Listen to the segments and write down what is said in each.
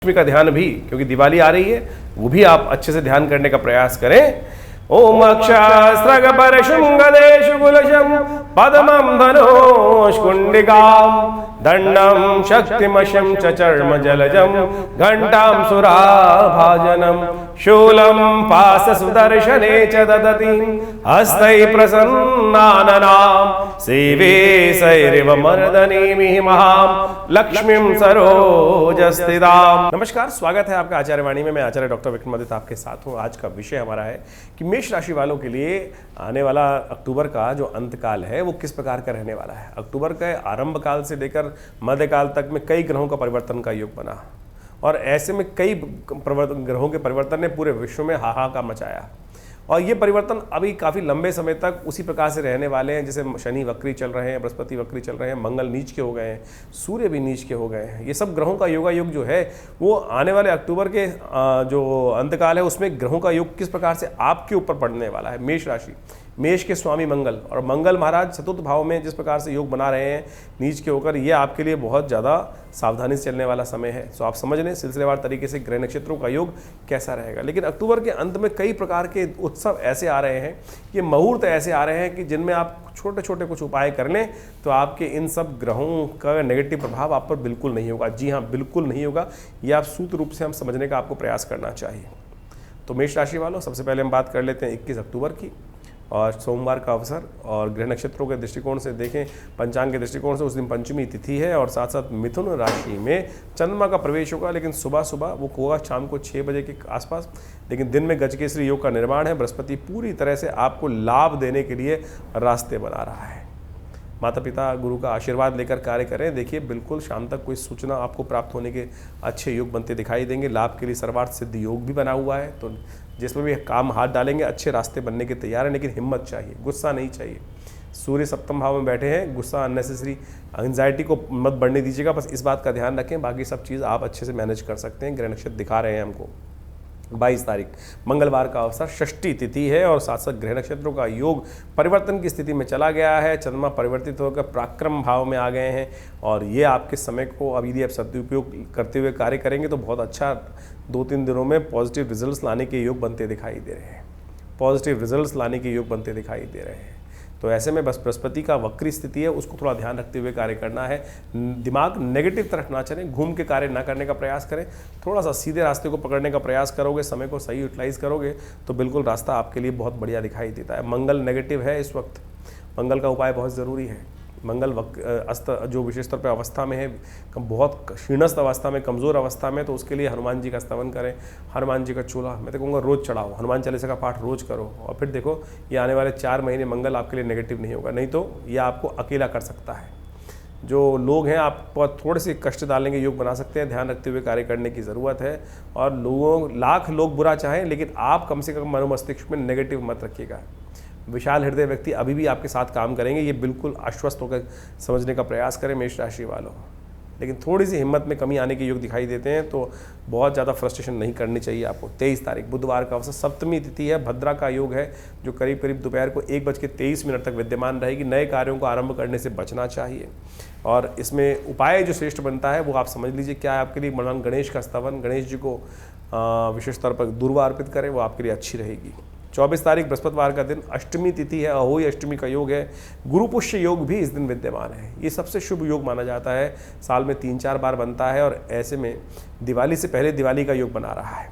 लक्ष्मी का ध्यान भी, क्योंकि दिवाली आ रही है, वो भी आप अच्छे से ध्यान करने का प्रयास करें। ओम अक्षास्त्रग परशुंगदेशु गुलशम पद्मं धनुष्कुंडिकां दंडं शक्तिमशं च चर्म जलजं घंटां सुराभाजनं शूलं पाशसुदर्शने च ददति हस्तै प्रसन्नाननां सेवे सैरिव मर्दनीमिहि महां लक्ष्मीं सरोजस्थितां। नमस्कार, स्वागत है आपका आचार्य वाणी में। मैं आचार्य डॉक्टर विक्रमादित्य आपके साथ हूँ। आज का विषय हमारा है कि मेष राशि वालों के लिए आने वाला अक्टूबर का जो अंतकाल है वो किस प्रकार का रहने वाला है। अक्टूबर के आरंभ काल से लेकर मध्यकाल तक में कई ग्रहों का परिवर्तन का योग बना और ऐसे में कई ग्रहों के परिवर्तन ने पूरे विश्व में हाहाकार मचाया और ये परिवर्तन अभी काफ़ी लंबे समय तक उसी प्रकार से रहने वाले हैं। जैसे शनि वक्री चल रहे हैं, बृहस्पति वक्री चल रहे हैं, मंगल नीच के हो गए हैं, सूर्य भी नीच के हो गए हैं। ये सब ग्रहों का योगायोग जो है वो आने वाले अक्टूबर के जो अंतकाल है उसमें ग्रहों का योग किस प्रकार से आपके ऊपर पड़ने वाला है। मेष राशि, मेष के स्वामी मंगल और मंगल महाराज चतुर्थ भाव में जिस प्रकार से योग बना रहे हैं नीच के होकर, ये आपके लिए बहुत ज़्यादा सावधानी से चलने वाला समय है। तो आप समझ लें सिलसिलेवार तरीके से ग्रह नक्षत्रों का योग कैसा रहेगा। लेकिन अक्टूबर के अंत में कई प्रकार के उत्सव ऐसे आ रहे हैं, ये मुहूर्त ऐसे आ रहे हैं कि जिनमें आप छोटे छोटे कुछ उपाय कर लें तो आपके इन सब ग्रहों का नेगेटिव प्रभाव आप पर बिल्कुल नहीं होगा। जी हाँ, बिल्कुल नहीं होगा। ये आप सूत्र रूप से हम समझने का आपको प्रयास करना चाहिए। तो मेष राशि वालों, सबसे पहले हम बात कर लेते हैं 21 अक्टूबर की और सोमवार का अवसर। और ग्रह नक्षत्रों के दृष्टिकोण से देखें, पंचांग के दृष्टिकोण से उस दिन पंचमी तिथि है और साथ साथ मिथुन राशि में चंद्रमा का प्रवेश होगा, लेकिन सुबह सुबह वो होगा शाम को 6 बजे के आसपास। लेकिन दिन में गजकेसरी योग का निर्माण है। बृहस्पति पूरी तरह से आपको लाभ देने के लिए रास्ते बना रहा है। माता पिता गुरु का आशीर्वाद लेकर कार्य करें। देखिए बिल्कुल शाम तक कोई सूचना आपको प्राप्त होने के अच्छे योग बनते दिखाई देंगे। लाभ के लिए सर्वार्थ सिद्ध योग भी बना हुआ है, तो जिसमें भी काम हाथ डालेंगे अच्छे रास्ते बनने के तैयार हैं। लेकिन हिम्मत चाहिए, गुस्सा नहीं चाहिए। सूर्य सप्तम भाव में बैठे हैं, गुस्सा अननेसेसरी एंजाइटी को मत बढ़ने दीजिएगा। बस इस बात का ध्यान रखें, बाकी सब चीज़ आप अच्छे से मैनेज कर सकते हैं। ग्रह नक्षत्र दिखा रहे हैं हमको। 22 तारीख मंगलवार का अवसर, षष्ठी तिथि है और साथ साथ ग्रह नक्षत्रों का योग परिवर्तन की स्थिति में चला गया है। चंद्रमा परिवर्तित होकर पराक्रम भाव में आ गए हैं और ये आपके समय को अब यदि आप सदुपयोग करते हुए कार्य करेंगे तो बहुत अच्छा 2-3 दिनों में पॉजिटिव रिजल्ट्स लाने के योग बनते दिखाई दे रहे हैं। पॉजिटिव रिजल्ट्स लाने के योग बनते दिखाई दे रहे हैं। तो ऐसे में बस बृहस्पति का वक्री स्थिति है, उसको थोड़ा ध्यान रखते हुए कार्य करना है। दिमाग नेगेटिव तरफ ना चलें, घूम के कार्य ना करने का प्रयास करें। थोड़ा सा सीधे रास्ते को पकड़ने का प्रयास करोगे, समय को सही यूटिलाइज करोगे तो बिल्कुल रास्ता आपके लिए बहुत बढ़िया दिखाई देता है। मंगल नेगेटिव है इस वक्त, मंगल का उपाय बहुत ज़रूरी है। मंगल अस्त जो विशेष तौर पर अवस्था में है, बहुत क्षीणस्थ अवस्था में, कमज़ोर अवस्था में, तो उसके लिए हनुमान जी का स्तवन करें। हनुमान जी का चूल्हा मैं तो कहूँगा रोज़ चढ़ाओ, हनुमान चालीसा का पाठ रोज़ करो और फिर देखो ये आने वाले 4 महीने मंगल आपके लिए नेगेटिव नहीं होगा। नहीं तो ये आपको अकेला कर सकता है। जो लोग हैं आप थोड़े से कष्ट डालेंगे, योग बना सकते हैं। ध्यान रखते हुए कार्य करने की ज़रूरत है। और लाख लोग बुरा चाहें लेकिन आप कम से कम मनोमस्तिष्क में नेगेटिव मत रखिएगा। विशाल हृदय व्यक्ति अभी भी आपके साथ काम करेंगे, ये बिल्कुल आश्वस्त होकर समझने का प्रयास करें मेष राशि वालों। लेकिन थोड़ी सी हिम्मत में कमी आने के योग दिखाई देते हैं, तो बहुत ज़्यादा फ्रस्ट्रेशन नहीं करनी चाहिए आपको। 23 तारीख बुधवार का अवसर, सप्तमी तिथि है, भद्रा का योग है जो करीब करीब दोपहर को 1:23 तक विद्यमान रहेगी। नए कार्यों को आरंभ करने से बचना चाहिए और इसमें उपाय जो श्रेष्ठ बनता है वो आप समझ लीजिए क्या है आपके लिए। भगवान गणेश का स्तवन, गणेश जी को विशेष तौर पर दूर्वा अर्पित करें, वो आपके लिए अच्छी रहेगी। 24 तारीख बृहस्पतिवार का दिन, अष्टमी तिथि है, अहोई अष्टमी का योग है। गुरु पुष्य योग भी इस दिन विद्यमान है। ये सबसे शुभ योग माना जाता है, साल में 3-4 बार बनता है और ऐसे में दिवाली से पहले दिवाली का योग बना रहा है।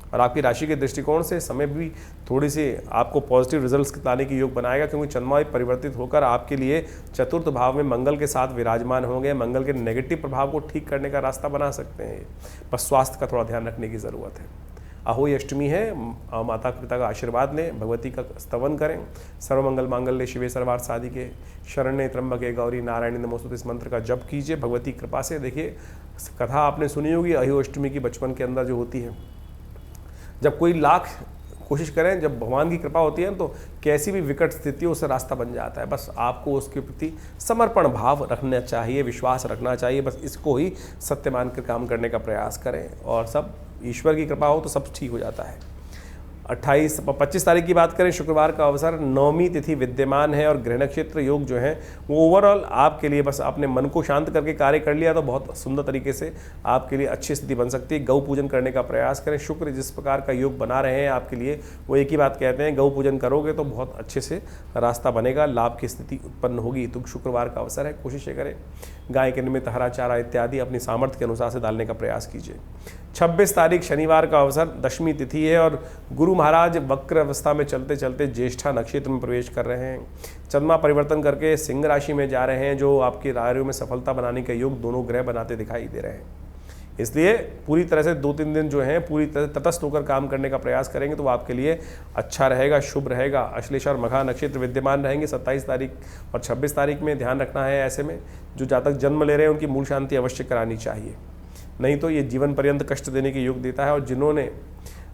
और आपकी राशि के दृष्टिकोण से समय भी थोड़ी सी आपको पॉजिटिव रिजल्ट्स लाने की योग बनाएगा, क्योंकि चंद्रमा परिवर्तित होकर आपके लिए चतुर्थ भाव में मंगल के साथ विराजमान होंगे। मंगल के नेगेटिव प्रभाव को ठीक करने का रास्ता बना सकते हैं। बस स्वास्थ्य का थोड़ा ध्यान रखने की ज़रूरत है। अहोई अष्टमी है, माता पिता का आशीर्वाद लें, भगवती का स्तवन करें। सर्वमंगल मांगल्ये शिवे सर्वार्थ साधिके शरण्ये त्र्यंबके गौरी नारायणी नमोस्तुते, इस मंत्र का जप कीजिए भगवती कृपा से। देखिए कथा आपने सुनी होगी अहोई अष्टमी की, बचपन के अंदर जो होती है। जब कोई लाख कोशिश करें, जब भगवान की कृपा होती है तो कैसी भी विकट स्थिति उससे रास्ता बन जाता है। बस आपको उसके प्रति समर्पण भाव रखना चाहिए, विश्वास रखना चाहिए। बस इसको ही सत्य मान कर काम करने का प्रयास करें और सब ईश्वर की कृपा हो तो सब ठीक हो जाता है। 25 तारीख की बात करें, शुक्रवार का अवसर, नवमी तिथि विद्यमान है और ग्रह नक्षत्र योग जो है वो ओवरऑल आपके लिए, बस अपने मन को शांत करके कार्य कर लिया तो बहुत सुंदर तरीके से आपके लिए अच्छी स्थिति बन सकती है। गौ पूजन करने का प्रयास करें। शुक्र जिस प्रकार का योग बना रहे हैं आपके लिए, वो एक ही बात कहते हैं, गौ पूजन करोगे तो बहुत अच्छे से रास्ता बनेगा, लाभ की स्थिति उत्पन्न होगी। तो शुक्रवार का अवसर है, कोशिश करें गाय के निमित्त हरा चारा इत्यादि अपनी सामर्थ्य के अनुसार से डालने का प्रयास कीजिए। 26 तारीख शनिवार का अवसर, दशमी तिथि है और गुरु महाराज वक्र अवस्था में चलते चलते ज्येष्ठा नक्षत्र में प्रवेश कर रहे हैं। चंद्रमा परिवर्तन करके सिंह राशि में जा रहे हैं, जो आपके कार्यों में सफलता बनाने का योग दोनों ग्रह बनाते दिखाई दे रहे हैं। इसलिए पूरी तरह से 2-3 दिन जो हैं पूरी तरह तटस्थ होकर काम करने का प्रयास करेंगे तो आपके लिए अच्छा रहेगा, शुभ रहेगा। अश्लेषा और मघा नक्षत्र विद्यमान रहेंगे 27 तारीख और 26 तारीख में। ध्यान रखना है, ऐसे में जो जातक जन्म ले रहे हैं उनकी मूल शांति अवश्य करानी चाहिए, नहीं तो ये जीवन पर्यंत कष्ट देने के योग देता है। और जिन्होंने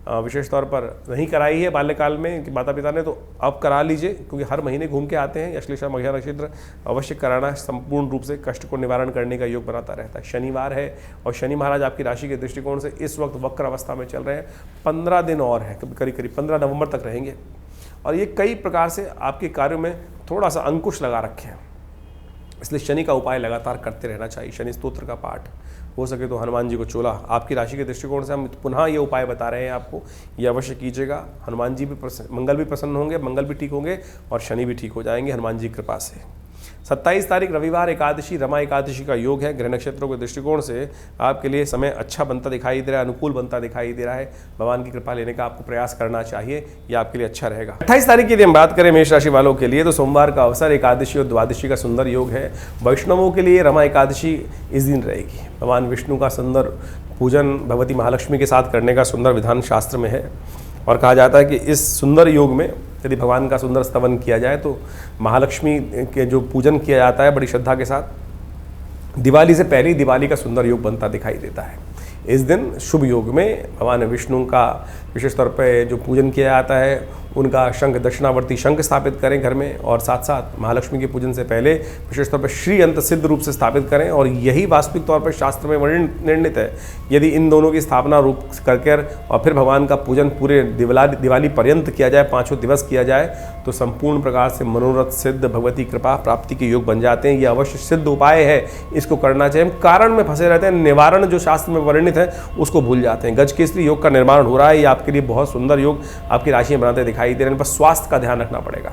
विशेष तौर पर नहीं कराई है बाल्यकाल में कि माता पिता ने, तो अब करा लीजिए, क्योंकि हर महीने घूम के आते हैं। अश्लेषा मघा नक्षत्र अवश्य कराना संपूर्ण रूप से कष्ट को निवारण करने का योग बनाता रहता है। शनिवार है और शनि महाराज आपकी राशि के दृष्टिकोण से इस वक्त वक्र अवस्था में चल रहे हैं। 15 दिन और हैं, करीब करीब 15 नवंबर तक रहेंगे और ये कई प्रकार से आपके कार्यों में थोड़ा सा अंकुश लगा रखे हैं। इसलिए शनि का उपाय लगातार करते रहना चाहिए। शनि स्तोत्र का पाठ, हो सके तो हनुमान जी को चोला, आपकी राशि के दृष्टिकोण से हम पुनः ये उपाय बता रहे हैं आपको, ये अवश्य कीजिएगा। हनुमान जी भी मंगल भी प्रसन्न होंगे, मंगल भी ठीक होंगे और शनि भी ठीक हो जाएंगे हनुमान जी की कृपा से। 27 तारीख रविवार एकादशी, रमा एकादशी का योग है। ग्रह नक्षत्रों के दृष्टिकोण से आपके लिए समय अच्छा बनता दिखाई दे रहा है, अनुकूल बनता दिखाई दे रहा है। भगवान की कृपा लेने का आपको प्रयास करना चाहिए, यह आपके लिए अच्छा रहेगा। 28 तारीख की यदि हम बात करें मेष राशि वालों के लिए, तो सोमवार का अवसर, एकादशी और द्वादशी का सुंदर योग है। वैष्णवों के लिए रमा एकादशी इस दिन रहेगी। भगवान विष्णु का सुंदर पूजन भगवती महालक्ष्मी के साथ करने का सुंदर विधान शास्त्र में है और कहा जाता है कि इस सुंदर योग में यदि भगवान का सुंदर स्तवन किया जाए तो महालक्ष्मी के जो पूजन किया जाता है बड़ी श्रद्धा के साथ, दिवाली से पहले दिवाली का सुंदर योग बनता दिखाई देता है। इस दिन शुभ योग में भगवान विष्णु का विशेष तौर पर जो पूजन किया जाता है, उनका शंख, दक्षिणावर्ती शंख स्थापित करें घर में और साथ साथ महालक्ष्मी के पूजन से पहले विशेष तौर पर श्री अंत सिद्ध रूप से स्थापित करें। और यही वास्तविक तौर पर शास्त्र में निर्णित है। यदि इन दोनों की स्थापना रूप करके और फिर भगवान का पूजन पूरे दिवाली पर्यंत किया जाए, 5 दिवस किया जाए, तो संपूर्ण प्रकार से मनोरथ सिद्ध, भगवती कृपा प्राप्ति के योग बन जाते हैं। ये अवश्य सिद्ध उपाय है, इसको करना चाहिए। हम कारण में फंसे रहते हैं, निवारण जो शास्त्र में वर्णित है उसको भूल जाते हैं। गज केसरी योग का निर्माण हो रहा है, ये आपके लिए बहुत सुंदर योग आपकी राशि में बनाते दिखाई दे रहे हैं। बस स्वास्थ्य का ध्यान रखना पड़ेगा।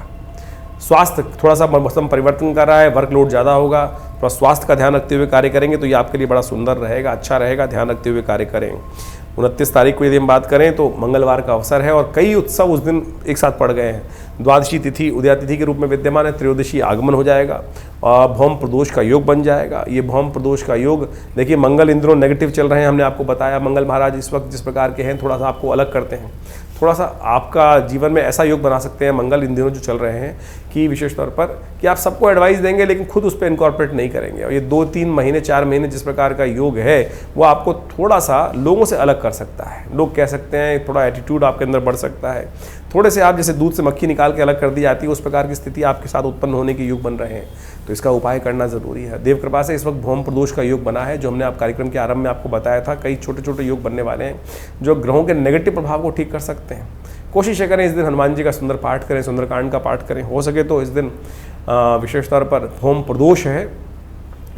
स्वास्थ्य थोड़ा सा मौसम परिवर्तन कर रहा है, वर्कलोड ज़्यादा होगा, थोड़ा स्वास्थ्य का ध्यान रखते हुए कार्य करेंगे तो ये आपके लिए बड़ा सुंदर रहेगा, अच्छा रहेगा। ध्यान रखते हुए कार्य करें। 29 तारीख को यदि हम बात करें तो मंगलवार का अवसर है और कई उत्सव उस दिन एक साथ पड़ गए हैं। द्वादशी तिथि उदया तिथि के रूप में विद्यमान है, त्रयोदशी आगमन हो जाएगा और भौम प्रदोष का योग बन जाएगा। ये भौम प्रदोष का योग, देखिए मंगल इन दिनों नेगेटिव चल रहे हैं, हमने आपको बताया। मंगल महाराज इस वक्त जिस प्रकार के हैं थोड़ा सा आपको अलग करते हैं, थोड़ा सा आपका जीवन में ऐसा योग बना सकते हैं मंगल इन दिनों जो चल रहे हैं कि विशेष तौर पर कि आप सबको एडवाइस देंगे लेकिन खुद उस पर इनकॉर्पोरेट नहीं करेंगे। और ये 2-3 महीने 4 महीने जिस प्रकार का योग है वो आपको थोड़ा सा लोगों से अलग कर सकता है। लोग कह सकते हैं, थोड़ा एटीट्यूड आपके अंदर बढ़ सकता है, थोड़े से आप जैसे दूध से मक्खी निकाल के अलग कर दी जाती है, उस प्रकार की स्थिति आपके साथ उत्पन्न होने के योग बन रहे हैं। तो इसका उपाय करना जरूरी है। देव कृपा से इस वक्त भौम प्रदोष का योग बना है, जो हमने आप कार्यक्रम के आरंभ में आपको बताया था। कई छोटे छोटे योग बनने वाले हैं जो ग्रहों के नेगेटिव प्रभाव को ठीक कर सकते हैं। कोशिश करें इस दिन हनुमान जी का सुंदर पाठ करें, सुंदरकांड का पाठ करें। हो सके तो इस दिन विशेष तौर पर भौम प्रदोष है,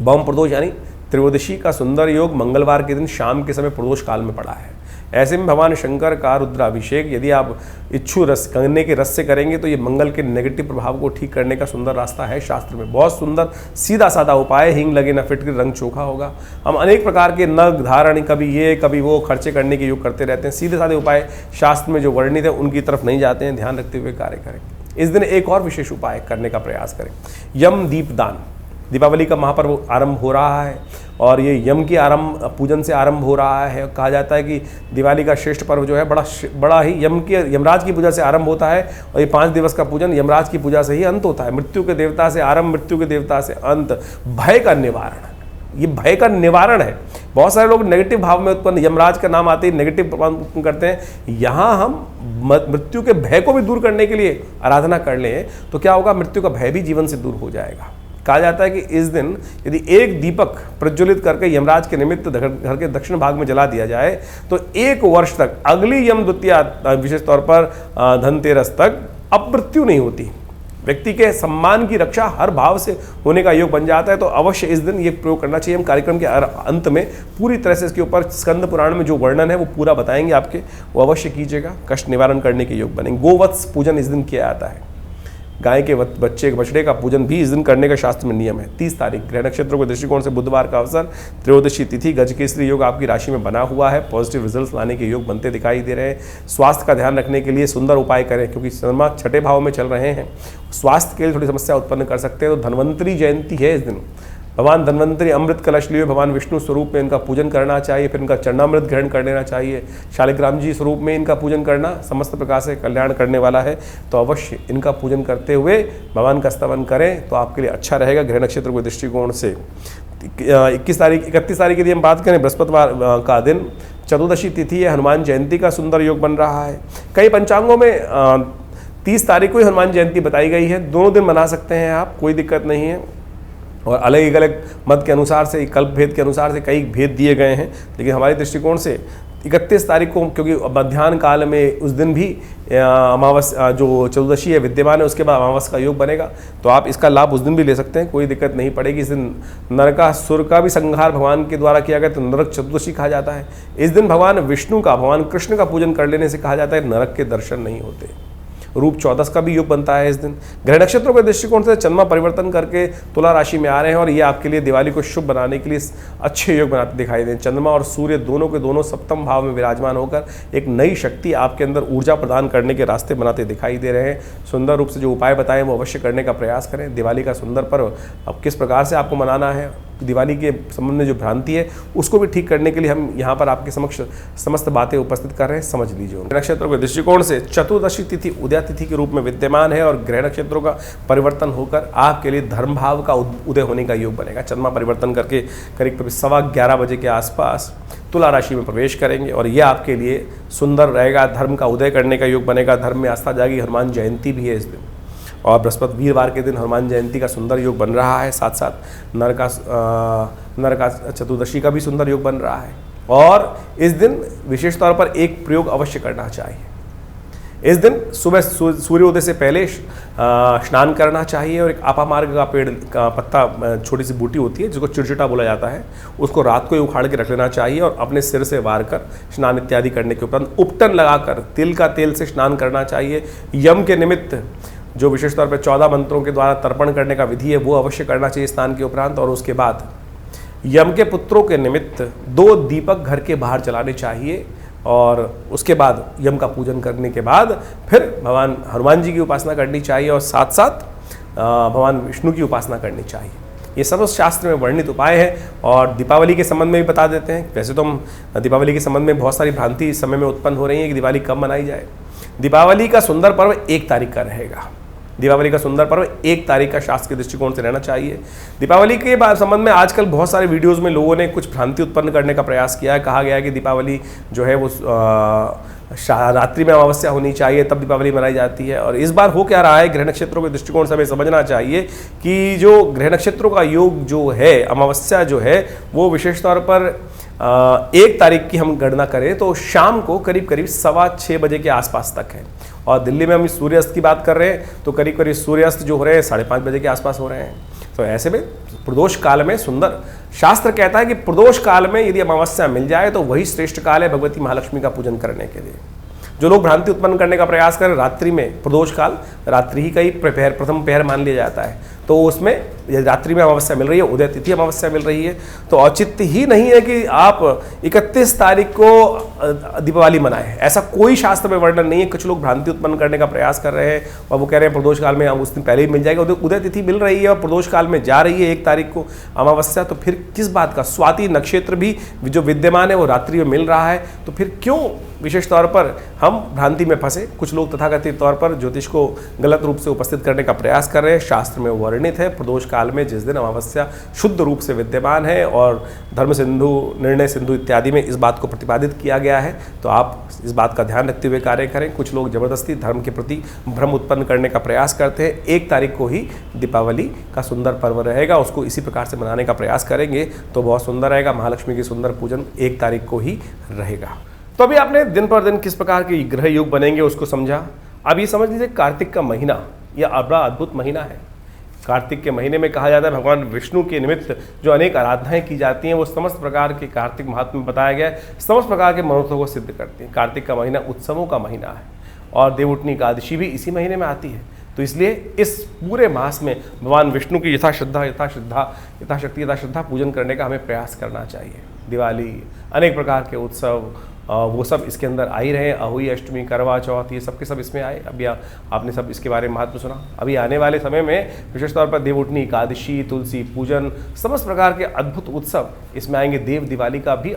भौम प्रदोष यानी त्रयोदशी का सुंदर योग मंगलवार के दिन शाम के समय प्रदोष काल में पड़ा है। ऐसे में भगवान शंकर का रुद्राभिषेक यदि आप इच्छु रस गन्ने के रस से करेंगे तो ये मंगल के नेगेटिव प्रभाव को ठीक करने का सुंदर रास्ता है। शास्त्र में बहुत सुंदर सीधा साधा उपाय, हिंग लगे न फिटकर रंग चोखा होगा। हम अनेक प्रकार के नग धारण, कभी ये कभी वो खर्चे करने के योग करते रहते हैं। सीधे साधे उपाय शास्त्र में जो वर्णित है उनकी तरफ नहीं जाते हैं। ध्यान रखते हुए कार्य करें। इस दिन एक और विशेष उपाय करने का प्रयास करें, यम दीपदान। दीपावली का महापर्व आरंभ हो रहा है और ये यम की पूजन से आरंभ हो रहा है। कहा जाता है कि दिवाली का श्रेष्ठ पर्व जो है बड़ा ही यमराज की पूजा से आरंभ होता है और ये 5 दिवस का पूजन यमराज की पूजा से ही अंत होता है। मृत्यु के देवता से आरंभ, मृत्यु के देवता से अंत, भय का निवारण। ये भय का निवारण है। बहुत सारे लोग नेगेटिव भाव में उत्पन्न, यमराज का नाम आते ही नेगेटिव उत्पन्न करते हैं। यहाँ हम मृत्यु के भय को भी दूर करने के लिए आराधना कर लें तो क्या होगा, मृत्यु का भय भी जीवन से दूर हो जाएगा। कहा जाता है कि इस दिन यदि एक दीपक प्रज्वलित करके यमराज के निमित्त घर के दक्षिण भाग में जला दिया जाए तो 1 वर्ष तक, अगली यम द्वितीया विशेष तौर पर धनतेरस तक अपमृत्यु नहीं होती। व्यक्ति के सम्मान की रक्षा हर भाव से होने का योग बन जाता है। तो अवश्य इस दिन ये प्रयोग करना चाहिए। हम कार्यक्रम के अंत में पूरी तरह से इसके ऊपर स्कंद पुराण में जो वर्णन है वो पूरा बताएंगे आपके, वो अवश्य कीजिएगा। कष्ट निवारण करने के योग बनेंगे। गोवत्स पूजन इस दिन किया जाता है। गाय के बच्चे के बछड़े का पूजन भी इस दिन करने का शास्त्र में नियम है। 30 तारीख ग्रह नक्षत्रों के दृष्टिकोण से बुधवार का अवसर, त्रयोदशी तिथि, गजकेसरी योग आपकी राशि में बना हुआ है। पॉजिटिव रिजल्ट्स लाने के योग बनते दिखाई दे रहे हैं। स्वास्थ्य का ध्यान रखने के लिए सुंदर उपाय करें, क्योंकि चंद्रमा छठे भाव में चल रहे हैं, स्वास्थ्य के लिए थोड़ी समस्या उत्पन्न कर सकते हैं। तो धन्वंतरी जयंती है इस दिन। भगवान धन्वंतरी अमृत कलश लिए भगवान विष्णु स्वरूप में इनका पूजन करना चाहिए, फिर इनका चरणामृत ग्रहण कर लेना चाहिए। शालिग्राम जी स्वरूप में इनका पूजन करना समस्त प्रकार से कल्याण करने वाला है। तो अवश्य इनका पूजन करते हुए भगवान का स्तवन करें तो आपके लिए अच्छा रहेगा ग्रह नक्षत्र के दृष्टिकोण से। 31 तारीख यदि हम बात करें, बृहस्पतिवार का दिन, चतुर्दशी तिथि है, हनुमान जयंती का सुंदर योग बन रहा है। कई पंचांगों में 30 तारीख को ही हनुमान जयंती बताई गई है। दोनों दिन मना सकते हैं आप, कोई दिक्कत नहीं है। और अलग अलग मत के अनुसार से, कल्प भेद के अनुसार से कई भेद दिए गए हैं, लेकिन हमारे दृष्टिकोण से 31 तारीख को, क्योंकि मध्याह्न काल में उस दिन भी अमावस्या जो चतुर्दशी है विद्यमान है, उसके बाद अमावस्या का योग बनेगा, तो आप इसका लाभ उस दिन भी ले सकते हैं, कोई दिक्कत नहीं पड़ेगी। इस दिन नरकासुर का भी संहार भगवान के द्वारा किया गया, तो नरक चतुर्दशी कहा जाता है। इस दिन भगवान विष्णु का, भगवान कृष्ण का पूजन कर लेने से कहा जाता है नरक के दर्शन नहीं होते। रूप 14 का भी योग बनता है इस दिन। ग्रह नक्षत्रों के दृष्टिकोण से चंद्रमा परिवर्तन करके तुला राशि में आ रहे हैं और ये आपके लिए दिवाली को शुभ बनाने के लिए अच्छे योग बनाते दिखाई दें। चंद्रमा और सूर्य दोनों के दोनों सप्तम भाव में विराजमान होकर एक नई शक्ति आपके अंदर ऊर्जा प्रदान करने के रास्ते बनाते दिखाई दे रहे हैं। सुंदर रूप से जो उपाय बताएं वो अवश्य करने का प्रयास करें। दिवाली का सुंदर पर्व अब किस प्रकार से आपको मनाना है, दिवाली के संबंध में जो भ्रांति है उसको भी ठीक करने के लिए हम यहाँ पर आपके समक्ष समस्त बातें उपस्थित कर रहे हैं, समझ लीजिए। नक्षत्रों के दृष्टिकोण से चतुर्दशी तिथि उदय तिथि के रूप में विद्यमान है और ग्रह नक्षत्रों का परिवर्तन होकर आपके लिए धर्म भाव का उदय होने का योग बनेगा। चंद्रमा परिवर्तन करके करीब 11:15 बजे के आसपास तुला राशि में प्रवेश करेंगे और यह आपके लिए सुंदर रहेगा। धर्म का उदय करने का योग बनेगा, धर्म में आस्था जागी। हनुमान जयंती भी है इस दिन और बृहस्पति वीरवार के दिन हनुमान जयंती का सुंदर योग बन रहा है। साथ साथ नरका चतुर्दशी का भी सुंदर योग बन रहा है और इस दिन विशेष तौर पर एक प्रयोग अवश्य करना चाहिए। इस दिन सुबह सूर्योदय से पहले स्नान करना चाहिए और एक आपामार्ग का पेड़ का पत्ता, छोटी सी बूटी होती है जिसको चिड़चिटा बोला जाता है, उसको रात को ही उखाड़ के रख लेना चाहिए और अपने सिर से वार कर स्नान इत्यादि करने के उपरांत उपटन लगाकर तिल का तेल से स्नान करना चाहिए। यम के निमित्त जो विशेष तौर पर 14 मंत्रों के द्वारा तर्पण करने का विधि है वो अवश्य करना चाहिए स्नान के उपरांत। और उसके बाद यम के पुत्रों के निमित्त 2 दीपक घर के बाहर जलाने चाहिए और उसके बाद यम का पूजन करने के बाद फिर भगवान हनुमान जी की उपासना करनी चाहिए और साथ साथ भगवान विष्णु की उपासना करनी चाहिए। ये सब शास्त्र में वर्णित उपाय है और दीपावली के संबंध में भी बता देते हैं। वैसे तो हम दीपावली के संबंध में बहुत सारी भ्रांति इस समय में उत्पन्न हो रही है कि दिवाली कब मनाई जाए। दीपावली का सुंदर पर्व 1 तारीख का रहेगा। दीपावली का सुंदर पर्व 1 तारीख का शास्त्र के दृष्टिकोण से रहना चाहिए। दीपावली के संबंध में आजकल बहुत सारे वीडियोस में लोगों ने कुछ भ्रांति उत्पन्न करने का प्रयास किया है। कहा गया है कि दीपावली जो है वो रात्रि में अमावस्या होनी चाहिए तब दीपावली मनाई जाती है। और इस बार हो क्या रहा है, ग्रह नक्षत्रों के दृष्टिकोण से हमें समझना चाहिए कि जो ग्रह नक्षत्रों का योग जो है, अमावस्या जो है वो विशेष तौर पर 1 तारीख की हम गणना करें तो शाम को करीब 6:15 बजे के आसपास तक है और दिल्ली में हम सूर्यास्त की बात कर रहे हैं तो करीब सूर्यास्त जो हो रहे हैं 5:30 बजे के आसपास हो रहे हैं। तो ऐसे में प्रदोष काल में सुंदर शास्त्र कहता है कि प्रदोष काल में यदि अमावस्या मिल जाए तो वही श्रेष्ठ काल है भगवती महालक्ष्मी का पूजन करने के लिए। जो लोग भ्रांति उत्पन्न करने का प्रयास करें, रात्रि में प्रदोष काल रात्रि ही का ही प्रथम पहर मान लिया जाता है, तो उसमें रात्रि में अमावस्या मिल रही है, उदय तिथि अमावस्या मिल रही है, तो औचित्य ही नहीं है कि आप 31 तारीख को दीपावली मनाएं। ऐसा कोई शास्त्र में वर्णन नहीं है। कुछ लोग भ्रांति उत्पन्न करने का प्रयास कर रहे हैं और वो कह रहे हैं प्रदोष काल में उस दिन पहले ही मिल जाएगा। उदय तिथि मिल रही है और प्रदोष काल में जा रही है 1 तारीख को अमावस्या, तो फिर किस बात का। स्वाति नक्षत्र भी जो विद्यमान है वो रात्रि में मिल रहा है, तो फिर क्यों विशेष तौर पर हम भ्रांति में फंसे। कुछ लोग तथाकथित तौर पर ज्योतिष को गलत रूप से उपस्थित करने का प्रयास कर रहे हैं। शास्त्र में वर्णित वर्णित है प्रदोष काल में, जिस दिन अमावस्या शुद्ध रूप से विद्यमान है और धर्म सिंधु, निर्णय सिंधु इत्यादि में इस बात को प्रतिपादित किया गया है। तो आप इस बात का ध्यान रखते हुए कार्य करें। कुछ लोग जबरदस्ती धर्म के प्रति भ्रम उत्पन्न करने का प्रयास करते हैं। 1 तारीख को ही दीपावली का सुंदर पर्व रहेगा, उसको इसी प्रकार से मनाने का प्रयास करेंगे तो बहुत सुंदर रहेगा। महालक्ष्मी की सुंदर पूजन 1 तारीख को ही रहेगा। तो अभी आपने दिन पर दिन किस प्रकार के ग्रह योग बनेंगे उसको समझा। अब ये समझ लीजिए कार्तिक का महीना यह बड़ा अद्भुत महीना है। कार्तिक के महीने में कहा जाता है भगवान विष्णु के निमित्त जो अनेक आराधनाएं की जाती हैं वो समस्त प्रकार के कार्तिक महात्म्य में बताया गया है, समस्त प्रकार के मनोरथों को सिद्ध करती हैं। कार्तिक का महीना उत्सवों का महीना है और देवउठनी एकादशी भी इसी महीने में आती है। तो इसलिए इस पूरे मास में भगवान विष्णु की यथाशक्ति यथाश्रद्धा पूजन करने का हमें प्रयास करना चाहिए। दिवाली, अनेक प्रकार के उत्सव वो सब इसके अंदर आ ही रहे। अहोई अष्टमी, करवा चौथ, ये सब के सब इसमें आए। अभी आपने सब इसके बारे में महत्व सुना। अभी आने वाले समय में विशेष तौर पर देवउठनी एकादशी, तुलसी पूजन, समस्त प्रकार के अद्भुत उत्सव इसमें आएंगे। देव दिवाली का भी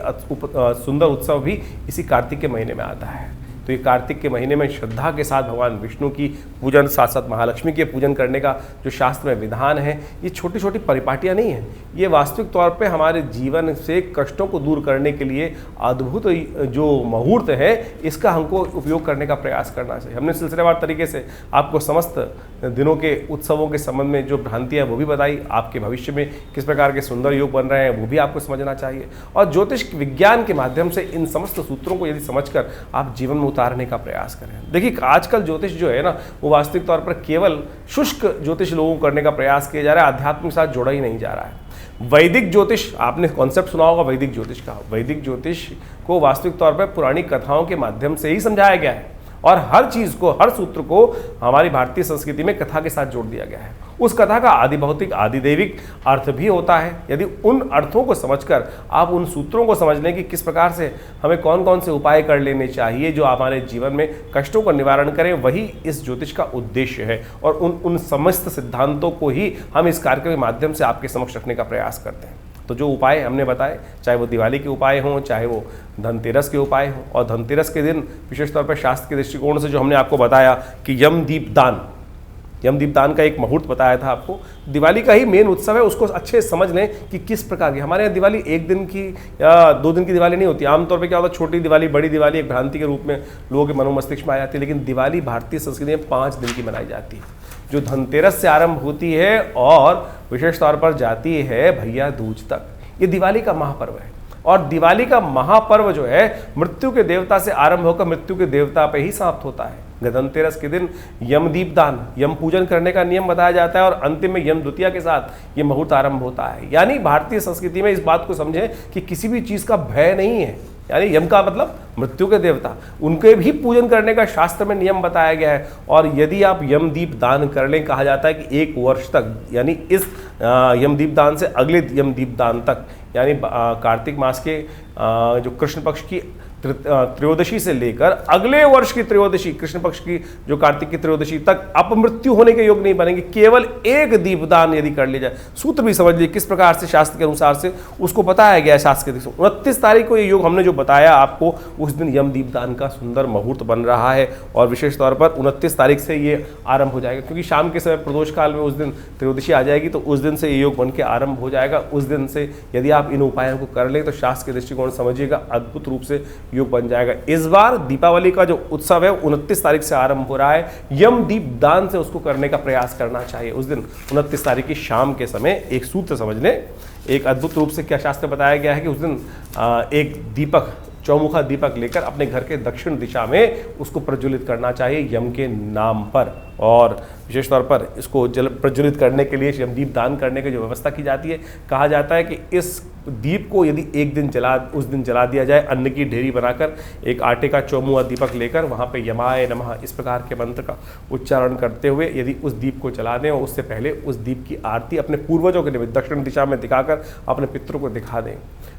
सुंदर उत्सव भी इसी कार्तिक के महीने में आता है। तो ये कार्तिक के महीने में श्रद्धा के साथ भगवान विष्णु की पूजन, साथ साथ महालक्ष्मी के पूजन करने का जो शास्त्र में विधान है, ये छोटी छोटी परिपाटियाँ नहीं हैं। ये वास्तविक तौर पे हमारे जीवन से कष्टों को दूर करने के लिए अद्भुत जो मुहूर्त है, इसका हमको उपयोग करने का प्रयास करना चाहिए। हमने सिलसिलेवार तरीके से आपको समस्त दिनों के उत्सवों के संबंध में जो भ्रांतियाँ वो भी बताई, आपके भविष्य में किस प्रकार के सुंदर योग बन रहे हैं वो भी आपको समझना चाहिए। और ज्योतिष विज्ञान के माध्यम से इन समस्त सूत्रों को यदि समझकर आप जीवन में उतारने का प्रयास करें। देखिए आजकल ज्योतिष जो है ना, वो वास्तविक तौर पर केवल शुष्क ज्योतिष लोगों को करने का प्रयास किया जा रहा है, अध्यात्म के साथ जोड़ा ही नहीं जा रहा है। वैदिक ज्योतिष, आपने कॉन्सेप्ट सुना होगा वैदिक ज्योतिष का। वैदिक ज्योतिष को वास्तविक तौर पर पुरानी कथाओं के माध्यम से ही समझाया गया है और हर चीज़ को, हर सूत्र को हमारी भारतीय संस्कृति में कथा के साथ जोड़ दिया गया है। उस कथा का आदि भौतिक, आदि दैविक अर्थ भी होता है। यदि उन अर्थों को समझकर आप उन सूत्रों को समझ लें कि किस प्रकार से हमें कौन कौन से उपाय कर लेने चाहिए जो हमारे जीवन में कष्टों का निवारण करें, वही इस ज्योतिष का उद्देश्य है। और उन समस्त सिद्धांतों को ही हम इस कार्यक्रम के माध्यम से आपके समक्ष रखने का प्रयास करते हैं। तो जो उपाय हमने बताए, चाहे वो दिवाली के उपाय हों, चाहे वो धनतेरस के उपाय हों, और धनतेरस के दिन विशेष तौर पर शास्त्र के दृष्टिकोण से जो हमने आपको बताया कि यमदीप दान का एक मुहूर्त बताया था आपको। दिवाली का ही मेन उत्सव है, उसको अच्छे से समझ लें कि किस प्रकार की हमारे यहाँ दिवाली 1 दिन की या 2 दिन की दिवाली नहीं होती। आमतौर पे क्या होता है, छोटी दिवाली, बड़ी दिवाली एक भ्रांति के रूप में लोगों के मनोमस्तिष्क में आ जाती है। लेकिन दिवाली भारतीय संस्कृति में 5 दिन की मनाई जाती है, जो धनतेरस से आरंभ होती है और विशेष तौर पर जाती है भैया दूज तक। ये दिवाली का महापर्व है और दिवाली का महापर्व जो है मृत्यु के देवता से आरंभ होकर मृत्यु के देवता पे ही समाप्त होता है। धनतेरस के दिन यमदीप दान, यम पूजन करने का नियम बताया जाता है और अंतिम में यम द्वितीया के साथ ये मुहूर्त आरंभ होता है। यानी भारतीय संस्कृति में इस बात को समझें कि किसी भी चीज़ का भय नहीं है। यानी यम का मतलब मृत्यु के देवता, उनके भी पूजन करने का शास्त्र में नियम बताया गया है। और यदि आप यमदीप दान कर लें, कहा जाता है कि 1 वर्ष तक, यानी इस यमदीप दान से अगले यमदीप दान तक, यानी कार्तिक मास के जो कृष्ण पक्ष की त्रयोदशी से लेकर अगले वर्ष की त्रयोदशी, कृष्ण पक्ष की जो कार्तिक की त्रयोदशी तक अपमृत्यु होने के योग नहीं बनेंगे। केवल 1 दीपदान यदि कर लिया जाए, सूत्र भी समझ लीजिए किस प्रकार से शास्त्र के अनुसार से उसको बताया गया है। शास्त्र के 29 तारीख को ये योग हमने जो बताया आपको, उस दिन यम दीपदान का सुंदर मुहूर्त बन रहा है और विशेष तौर पर 29 तारीख से ये आरंभ हो जाएगा, क्योंकि शाम के समय प्रदोष काल में उस दिन त्रयोदशी आ जाएगी, तो उस दिन से ये योग बन के आरंभ हो जाएगा। उस दिन से यदि आप इन उपायों को कर लें तो शास्त्र के दृष्टिकोण समझिएगा अद्भुत रूप से योग बन जाएगा। इस बार दीपावली का जो उत्सव है 29 तारीख से आरंभ हो रहा है। यम दीप दान से उसको करने का प्रयास करना चाहिए। उस दिन 29 तारीख की शाम के समय एक सूत्र समझ लें, एक अद्भुत रूप से क्या शास्त्र बताया गया है कि उस दिन एक दीपक, चौमुखा दीपक लेकर अपने घर के दक्षिण दिशा में उसको प्रज्वलित करना चाहिए यम के नाम पर। और विशेष तौर पर इसको प्रज्वलित करने के लिए यमदीप दान करने की जो व्यवस्था की जाती है, कहा जाता है कि इस दीप को यदि उस दिन जला दिया जाए, अन्न की ढेरी बनाकर एक आटे का चौमुआ दीपक लेकर वहाँ पे यमाय नमः इस प्रकार के मंत्र का उच्चारण करते हुए यदि उस दीप को जला दें और उससे पहले उस दीप की आरती अपने पूर्वजों के निमित्त दक्षिण दिशा में दिखाकर अपने पितरों को दिखा दें,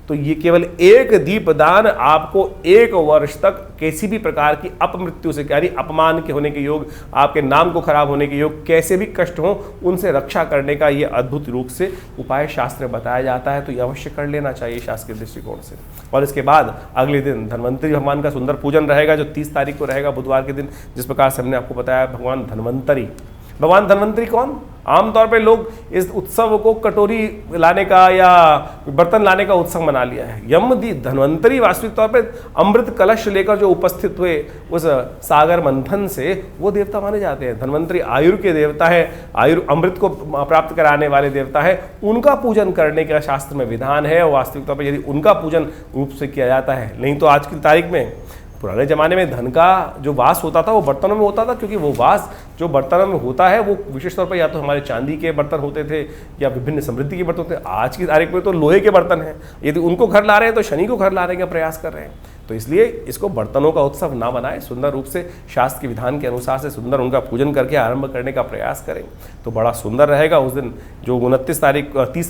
तो ये केवल 1 दीपदान आपको 1 वर्ष तक किसी भी प्रकार की अपमृत्यु से, यानी अपमान के होने के योग, आपके नाम को खराब होने के योग, कैसे भी कष्ट हो उनसे रक्षा करने का ये अद्भुत रूप से उपाय शास्त्र बताया जाता है। तो ये अवश्य कर लेना चाहिए शास्त्र के दृष्टिकोण से। और इसके बाद अगले दिन धन्वंतरी भगवान का सुंदर पूजन रहेगा, जो 30 तारीख को रहेगा बुधवार के दिन। जिस प्रकार से हमने आपको बताया भगवान धन्वंतरी कौन? आमतौर पे लोग इस उत्सव को कटोरी लाने का या बर्तन लाने का उत्सव मना लिया है। यमदीप धन्वंतरी वास्तविक तौर पे अमृत कलश लेकर जो उपस्थित हुए उस सागर मंथन से, वो देवता माने जाते हैं। धन्वंतरी आयुर के देवता है, आयुर अमृत को प्राप्त कराने वाले देवता है, उनका पूजन करने का शास्त्र में विधान है। और वास्तविक तौर पर यदि उनका पूजन रूप से किया जाता है, नहीं तो आज की तारीख में, पुराने ज़माने में धन का जो वास होता था वो बर्तनों में होता था, क्योंकि वो वास जो बर्तनों में होता है वो विशेष तौर पर या तो हमारे चांदी के बर्तन होते थे या विभिन्न समृद्धि के बर्तन होते थे। आज की तारीख में तो लोहे के बर्तन हैं। यदि उनको घर ला रहे हैं तो शनि को घर लाने का प्रयास कर रहे हैं। तो इसलिए इसको बर्तनों का उत्सव ना बनाएं, सुंदर रूप से शास्त्र के विधान के अनुसार से सुंदर उनका पूजन करके आरंभ करने का प्रयास करें तो बड़ा सुंदर रहेगा। उस दिन जो 30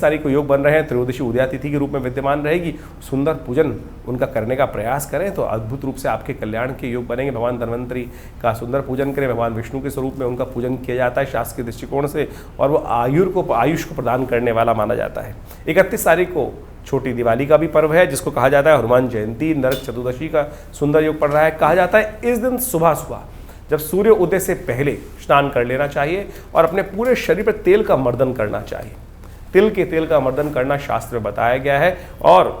तारीख को योग बन रहे हैं, त्रयोदशी उदयातिथि के रूप में विद्यमान रहेगी, सुंदर पूजन उनका करने का प्रयास करें तो अद्भुत रूप से आपके कल्याण के योग बनेंगे। भगवान धन्वंतरी का सुंदर पूजन करें, भगवान विष्णु के स्वरूप में उनका पूजन किया जाता है शास्त्र के दृष्टिकोण से, और वो आयुष को प्रदान करने वाला माना जाता है। 31 तारीख को छोटी दिवाली का भी पर्व है, जिसको कहा जाता है हनुमान जयंती। नरक चतुर्दशी का सुंदर योग पड़ रहा है। कहा जाता है इस दिन सुबह सुबह जब सूर्य उदय से पहले स्नान कर लेना चाहिए और अपने पूरे शरीर पर तेल का मर्दन करना चाहिए। तिल के तेल का मर्दन करना शास्त्र में बताया गया है। और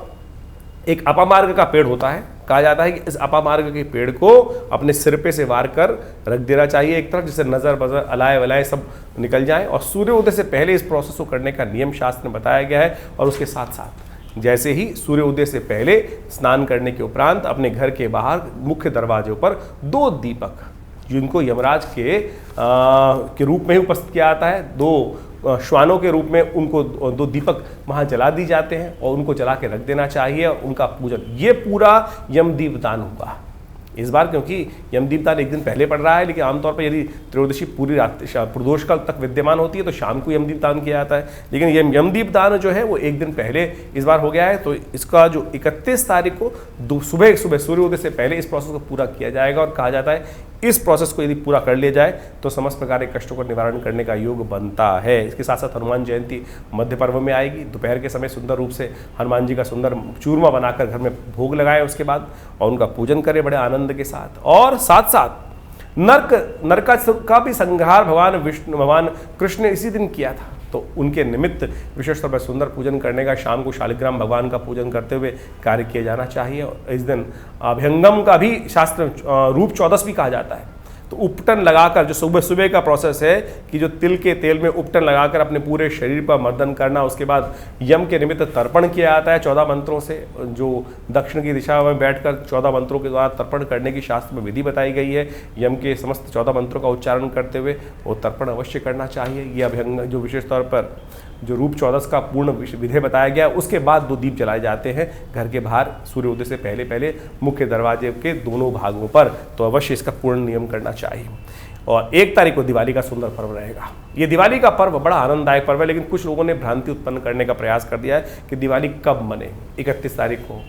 एक अपामार्ग का पेड़ होता है, कहा जाता है कि इस अपामार्ग के पेड़ को अपने सिर पे से वार कर रख देना चाहिए एक तरफ, जिससे नज़र बजर अलाय वलाय सब निकल जाए। और सूर्योदय से पहले इस प्रोसेस को करने का नियम शास्त्र में बताया गया है। और उसके साथ साथ जैसे ही सूर्योदय से पहले स्नान करने के उपरांत अपने घर के बाहर मुख्य दरवाजे पर 2 दीपक, जिनको यमराज के रूप में ही उपस्थित किया जाता है, 2 श्वानों के रूप में उनको 2 दीपक वहाँ जला दी जाते हैं और उनको जला के रख देना चाहिए। और उनका पूजन, ये पूरा यमदीप दान होगा इस बार, क्योंकि यमदीप दान एक दिन पहले पड़ रहा है। लेकिन आमतौर पर यदि त्रयोदशी पूरी रात प्रदोष काल तक विद्यमान होती है तो शाम को यमदीप दान किया जाता है। लेकिन ये यमदीप दान जो है वो एक दिन पहले इस बार हो गया है। तो इसका जो 31 तारीख को सुबह सूर्योदय से पहले इस प्रोसेस को पूरा किया जाएगा। और कहा जाता है इस प्रोसेस को यदि पूरा कर लिया जाए तो समस्त प्रकार के कष्टों का निवारण करने का योग बनता है। इसके साथ साथ हनुमान जयंती मध्य पर्व में आएगी। दोपहर के समय सुंदर रूप से हनुमान जी का सुंदर चूरमा बनाकर घर में भोग लगाएं उसके बाद, और उनका पूजन करें बड़े आनंद के साथ। और साथ साथ नरक का भी संहार भगवान कृष्ण ने इसी दिन किया था, तो उनके निमित्त विशेष तौर पर सुंदर पूजन करने का, शाम को शालिग्राम भगवान का पूजन करते हुए कार्य किया जाना चाहिए। और इस दिन अभ्यंगम का भी शास्त्र रूप चौदस भी कहा जाता है। तो उपटन लगाकर, जो सुबह सुबह का प्रोसेस है कि जो तिल के तेल में उपटन लगाकर अपने पूरे शरीर पर मर्दन करना, उसके बाद यम के निमित्त तर्पण किया जाता है 14 मंत्रों से, जो दक्षिण की दिशा में बैठकर 14 मंत्रों के द्वारा तर्पण करने की शास्त्र में विधि बताई गई है। यम के समस्त 14 मंत्रों का उच्चारण करते हुए वो तर्पण अवश्य करना चाहिए। ये अभ्यंग जो विशेष तौर पर जो रूप चौदस का पूर्ण विधि बताया गया, उसके बाद 2 दीप जलाए जाते हैं घर के बाहर सूर्योदय से पहले मुख्य दरवाजे के दोनों भागों पर। तो अवश्य इसका पूर्ण नियम करना चाहिए। और 1 तारीख को दिवाली का सुंदर पर्व रहेगा। ये दिवाली का पर्व बड़ा आनंददायक पर्व है, लेकिन कुछ लोगों ने भ्रांति उत्पन्न करने का प्रयास कर दिया है कि दिवाली कब मने, 31 तारीख को।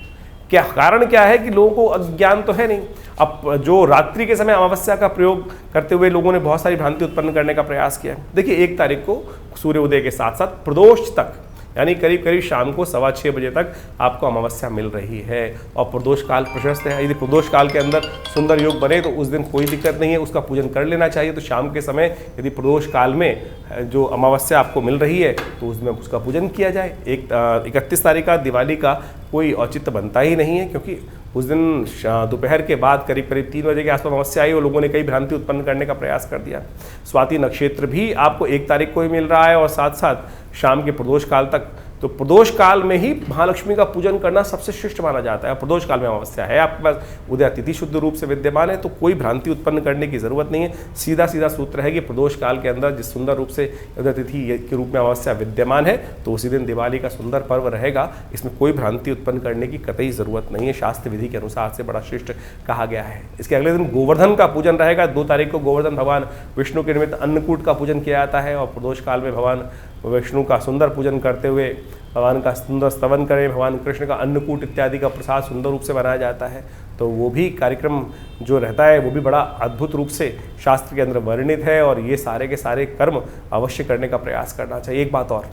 क्या कारण क्या है कि लोगों को अज्ञान तो है नहीं। अब जो रात्रि के समय अमावस्या का प्रयोग करते हुए लोगों ने बहुत सारी भ्रांति उत्पन्न करने का प्रयास किया। देखिए 1 तारीख को सूर्योदय के साथ साथ प्रदोष तक, यानी करीब करीब शाम को 6:15 बजे तक आपको अमावस्या मिल रही है। और प्रदोष काल प्रशस्त है। यदि प्रदोष काल के अंदर सुंदर योग बने तो उस दिन कोई दिक्कत नहीं है, उसका पूजन कर लेना चाहिए। तो शाम के समय यदि प्रदोष काल में जो अमावस्या आपको मिल रही है तो उसमें उसका पूजन किया जाए। 31 तारीख का दिवाली का कोई औचित्य बनता ही नहीं है, क्योंकि उस दिन दोपहर के बाद करीब करीब 3 बजे के आसपास अमावस्या आई और लोगों ने कई भ्रांति उत्पन्न करने का प्रयास कर दिया। स्वाति नक्षत्र भी आपको 1 तारीख को ही मिल रहा है और साथ साथ शाम के प्रदोष काल तक। तो प्रदोष काल में ही महालक्ष्मी का पूजन करना सबसे श्रेष्ठ माना जाता है। प्रदोष काल में अमावस्या है, आपके पास उदय तिथि शुद्ध रूप से विद्यमान है, तो कोई भ्रांति उत्पन्न करने की जरूरत नहीं है। सीधा सीधा सूत्र है कि प्रदोष काल के अंदर जिस सुंदर रूप से उदय तिथि के रूप में अमावस्या विद्यमान है तो उसी दिन दिवाली का सुंदर पर्व रहेगा। इसमें कोई भ्रांति उत्पन्न करने की कतई जरूरत नहीं है, शास्त्र विधि के अनुसार से बड़ा श्रेष्ठ कहा गया है। इसके अगले दिन गोवर्धन का पूजन रहेगा। 2 तारीख को गोवर्धन भगवान विष्णु के निमित्त अन्नकूट का पूजन किया जाता है और प्रदोष काल में भगवान विष्णु का सुंदर पूजन करते हुए भगवान का सुंदर स्तवन करें। भगवान कृष्ण का अन्नकूट इत्यादि का प्रसाद सुंदर रूप से बनाया जाता है। तो वो भी कार्यक्रम जो रहता है वो भी बड़ा अद्भुत रूप से शास्त्र के अंदर वर्णित है और ये सारे के सारे कर्म अवश्य करने का प्रयास करना चाहिए। एक बात और,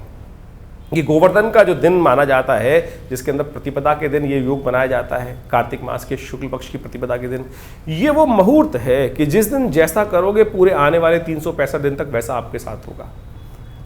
ये गोवर्धन का जो दिन माना जाता है जिसके अंदर प्रतिपदा के दिन ये योग बनाया जाता है, कार्तिक मास के शुक्ल पक्ष की प्रतिपदा के दिन, ये वो मुहूर्त है कि जिस दिन जैसा करोगे पूरे आने वाले 365 दिन तक वैसा आपके साथ होगा।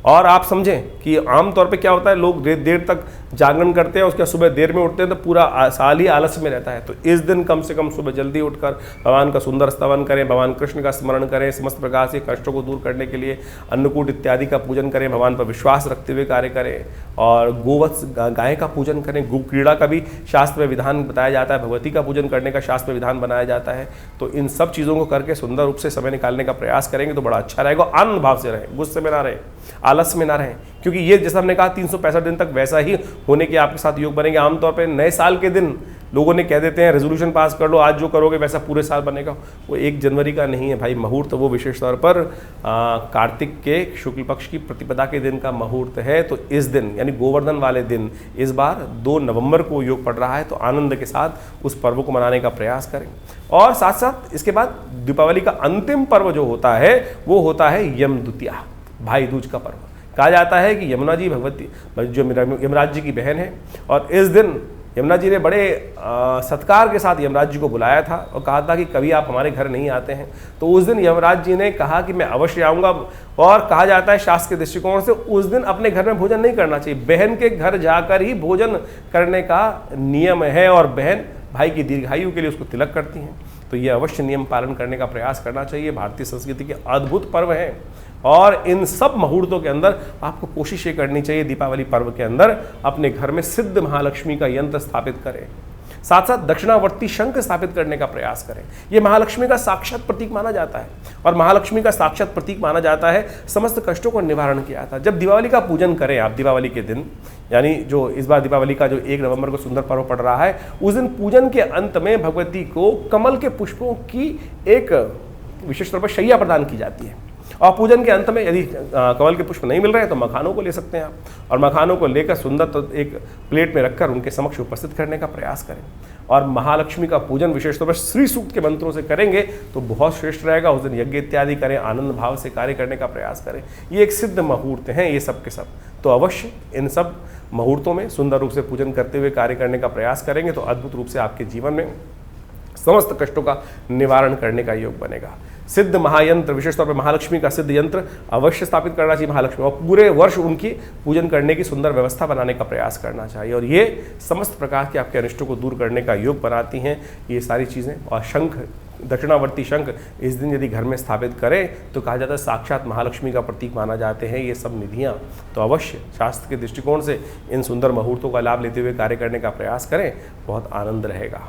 और आप समझें कि आमतौर पे क्या होता है, लोग देर तक जागरण करते हैं, उसके बाद सुबह देर में उठते हैं, तो पूरा साल ही आलस्य में रहता है। तो इस दिन कम से कम सुबह जल्दी उठकर भगवान का सुंदर स्तवन करें, भगवान कृष्ण का स्मरण करें, समस्त प्रकार से कष्टों को दूर करने के लिए अन्नकूट इत्यादि का पूजन करें, भगवान पर विश्वास रखते हुए कार्य करें, और गोवत्स गाय का पूजन करें। गो क्रीड़ा का भी शास्त्र में विधान बताया जाता है, भगवती का पूजन करने का शास्त्र में विधान बनाया जाता है। तो इन सब चीज़ों को करके सुंदर रूप से समय निकालने का प्रयास करेंगे तो बड़ा अच्छा रहेगा। आनंद भाव से रहें, गुस्से में ना रहें, आलस्य में ना रहें, क्योंकि ये जैसा हमने कहा 365 दिन तक वैसा ही होने के आपके साथ योग बनेंगे। आमतौर पे नए साल के दिन लोगों ने कह देते हैं रेजोल्यूशन पास कर लो, आज जो करोगे वैसा पूरे साल बनेगा। वो 1 जनवरी का नहीं है भाई। मुहूर्त वो विशेष तौर पर कार्तिक के शुक्ल पक्ष की प्रतिपदा के दिन का मुहूर्त है। तो इस दिन यानी गोवर्धन वाले दिन इस बार 2 नवंबर को योग पड़ रहा है। तो आनंद के साथ उस पर्व को मनाने का प्रयास करें। और साथ साथ इसके बाद दीपावली का अंतिम पर्व जो होता है वो होता है यम द्वितीया, भाई दूज का पर्व। कहा जाता है कि यमुना जी भगवती जो यमराज जी की बहन है, और इस दिन यमुना जी ने बड़े सत्कार के साथ यमराज जी को बुलाया था और कहा था कि कभी आप हमारे घर नहीं आते हैं। तो उस दिन यमराज जी ने कहा कि मैं अवश्य आऊँगा। और कहा जाता है शास्त्र के दृष्टिकोण से उस दिन अपने घर में भोजन नहीं करना चाहिए, बहन के घर जाकर ही भोजन करने का नियम है। और बहन भाई की दीर्घायु के लिए उसको तिलक करती हैं। तो ये अवश्य नियम पालन करने का प्रयास करना चाहिए। भारतीय संस्कृति के अद्भुत पर्व हैं, और इन सब मुहूर्तों के अंदर आपको कोशिश ये करनी चाहिए दीपावली पर्व के अंदर अपने घर में सिद्ध महालक्ष्मी का यंत्र स्थापित करें, साथ साथ दक्षिणावर्ती शंख स्थापित करने का प्रयास करें। ये महालक्ष्मी का साक्षात प्रतीक माना जाता है, और महालक्ष्मी का साक्षात प्रतीक माना जाता है समस्त कष्टों को निवारण किया था। जब दिवाली का पूजन करें आप, दिवाली के दिन यानी जो इस बार दीपावली का जो 1 नवंबर को सुंदर पर्व पड़ रहा है, उस दिन पूजन के अंत में भगवती को कमल के पुष्पों की एक विशेष तौर पर शैया प्रदान की जाती है। और पूजन के अंत में यदि कमल के पुष्प नहीं मिल रहे हैं तो मखानों को ले सकते हैं आप, और मखानों को लेकर सुंदर तो एक प्लेट में रखकर उनके समक्ष उपस्थित करने का प्रयास करें। और महालक्ष्मी का पूजन विशेष तौर पर श्री सूक्त के मंत्रों से करेंगे तो बहुत श्रेष्ठ रहेगा। उस दिन यज्ञ इत्यादि करें, आनंद भाव से कार्य करने का प्रयास करें। ये एक सिद्ध मुहूर्त हैं ये सब के सब। तो अवश्य इन सब मुहूर्तों में सुंदर रूप से पूजन करते हुए कार्य करने का प्रयास करेंगे तो अद्भुत रूप से आपके जीवन में समस्त कष्टों का निवारण करने का योग बनेगा। सिद्ध महायंत्र, विशेष तौर पर महालक्ष्मी का सिद्ध यंत्र अवश्य स्थापित करना चाहिए महालक्ष्मी, और पूरे वर्ष उनकी पूजन करने की सुंदर व्यवस्था बनाने का प्रयास करना चाहिए। और ये समस्त प्रकार के आपके अनिष्टों को दूर करने का योग बनाती हैं ये सारी चीज़ें। और शंख, दक्षिणावर्ती शंख इस दिन यदि घर में स्थापित करें तो कहा जाता है साक्षात महालक्ष्मी का प्रतीक माना जाते हैं ये सब निधियाँ। तो अवश्य शास्त्र के दृष्टिकोण से इन सुंदर मुहूर्तों का लाभ लेते हुए कार्य करने का प्रयास करें, बहुत आनंद रहेगा।